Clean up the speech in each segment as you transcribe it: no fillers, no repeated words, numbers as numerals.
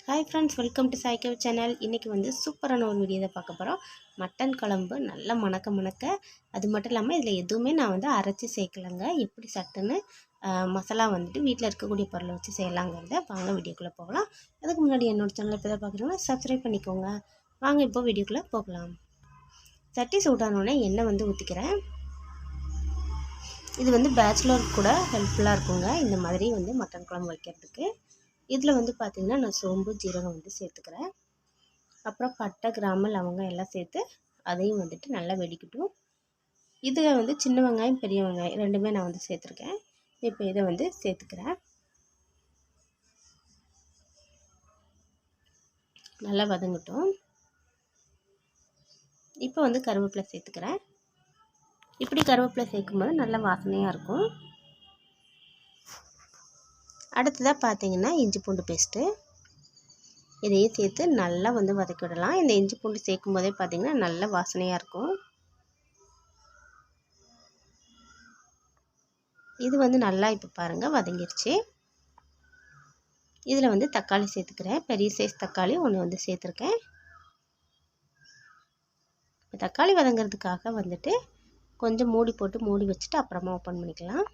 Hi ஃப்ரெண்ட்ஸ், welcome to சாய்கேவ் channel. இன்றைக்கி வந்து சூப்பரான ஒரு வீடியோ தான் பார்க்க போகிறோம். மட்டன் குழம்பு நல்லா மணக்க அது மட்டும் இல்லாமல் இதில் எதுவுமே நான் வந்து அரைச்சி சேர்க்கலைங்க. எப்படி சட்டுன்னு மசாலா வந்துட்டு வீட்டில் இருக்கக்கூடிய பொருளை வச்சு செய்யலாங்கிறத வாங்க வீடியோக்குள்ளே போகலாம். அதுக்கு முன்னாடி என்னோடய சேனலை இப்போ தான் பார்க்குறீங்கன்னா சப்ஸ்கிரைப் பண்ணிக்கோங்க. வாங்க இப்போ வீடியோக்குள்ளே போகலாம். சட்டி சூடானோடனே எண்ணெய் வந்து ஊற்றிக்கிறேன். இது வந்து பேச்சுலருக்கு கூட ஹெல்ப்ஃபுல்லாக இருக்குங்க, இந்த மாதிரி வந்து மட்டன் குழம்பு வைக்கிறதுக்கு. இதில் வந்து பார்த்திங்கன்னா நான் சோம்பு ஜீரகம் வந்து சேர்த்துக்கிறேன். அப்புறம் பட்டை கிராம்பு லவங்கம் எல்லாம் சேர்த்து அதையும் வந்துட்டு நல்லா வெடிக்கட்டும். இதில் வந்து சின்ன வெங்காயம் பெரிய வெங்காயம் ரெண்டுமே நான் வந்து சேர்த்துருக்கேன். இப்போ இதை வந்து சேர்த்துக்கிறேன். நல்லா வதங்கட்டும். இப்போ வந்து கருவேப்பிலை சேர்த்துக்கிறேன். இப்படி கருவேப்பிலை சேர்க்கும்போது நல்லா வாசனையாக இருக்கும். அடுத்ததாக பார்த்தீங்கன்னா இஞ்சி பூண்டு பேஸ்ட்டு, இதையும் சேர்த்து நல்லா வந்து வதக்கி விடலாம். இந்த இஞ்சி பூண்டு சேர்க்கும் போதே பார்த்திங்கன்னா நல்ல வாசனையாக இருக்கும். இது வந்து நல்லா இப்போ பாருங்கள் வதங்கிடுச்சு. இதில் வந்து தக்காளி சேர்த்துக்கிறேன். பெரிய சைஸ் தக்காளி ஒன்று வந்து சேர்த்துருக்கேன். தக்காளி வதங்கிறதுக்காக வந்துட்டு கொஞ்சம் மூடி போட்டு மூடி வச்சுட்டு அப்புறமா ஓப்பன் பண்ணிக்கலாம்.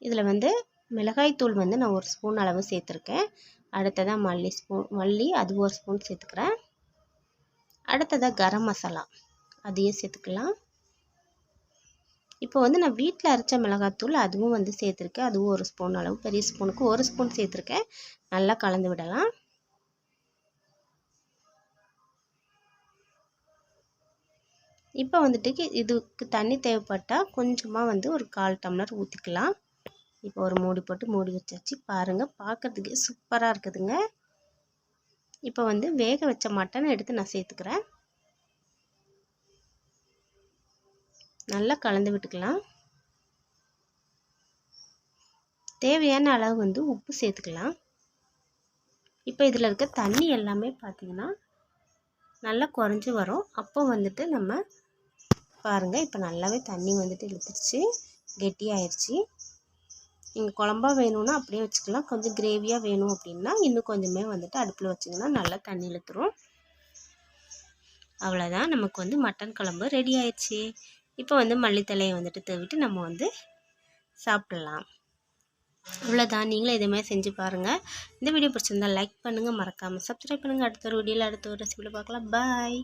இதில் வந்து மிளகாய்த்தூள் வந்து நான் 1 ஸ்பூன் அளவு சேர்த்துருக்கேன். அடுத்ததாக மல்லி அது 1 ஸ்பூன் சேர்த்துக்கிறேன். அடுத்ததாக கரம் மசாலா அதையும் சேர்த்துக்கலாம். இப்போ வந்து நான் வீட்டில் அரைச்ச மிளகாய்த்தூள் அதுவும் வந்து சேர்த்துருக்கேன். அதுவும் 1 ஸ்பூன் அளவு, பெரிய ஸ்பூனுக்கு 1 ஸ்பூன் சேர்த்துருக்கேன். நல்லா கலந்து விடலாம். இப்போ வந்துட்டு இதுக்கு தண்ணி தேவைப்பட்டால் கொஞ்சமாக வந்து ஒரு 1/4 டம்ளர் ஊற்றிக்கலாம். இப்போ ஒரு மூடி போட்டு மூடி வச்சாச்சு. பாருங்கள், பார்க்குறதுக்கு சூப்பராக இருக்குதுங்க. இப்போ வந்து வேக வச்ச மட்டனை எடுத்து நான் சேர்த்துக்கிறேன். நல்லா கலந்து விட்டுக்கலாம். தேவையான அளவு வந்து உப்பு சேர்த்துக்கலாம். இப்போ இதில் இருக்க தண்ணி எல்லாமே பார்த்திங்கன்னா நல்லா குறைஞ்சி வரும். அப்போ வந்துட்டு நம்ம பாருங்கள், இப்போ நல்லாவே தண்ணி வந்துட்டு இழுத்துருச்சு, கெட்டியாயிடுச்சு. நீங்கள் குழம்பா வேணும்னா அப்படியே வச்சுக்கலாம். கொஞ்சம் கிரேவியாக வேணும் அப்படின்னா இன்னும் கொஞ்சமே வந்துட்டு அடுப்பில் வச்சிங்கன்னா நல்லா தண்ணி இழுத்துரும். அவ்வளோதான், நமக்கு வந்து மட்டன் குழம்பு ரெடி ஆயிடுச்சு. இப்போ வந்து மல்லித்தலையை வந்துட்டு தூவிட்டு நம்ம வந்து சாப்பிட்லாம். அவ்வளோதான், நீங்களும் இதேமாதிரி செஞ்சு பாருங்கள். இந்த வீடியோ பிடிச்சிருந்தால் லைக் பண்ணுங்கள், மறக்காமல் சப்ஸ்கிரைப் பண்ணுங்கள். அடுத்த ஒரு வீடியோவில் அடுத்த ஒரு ரெசிபியில் பார்க்கலாம். பாய்.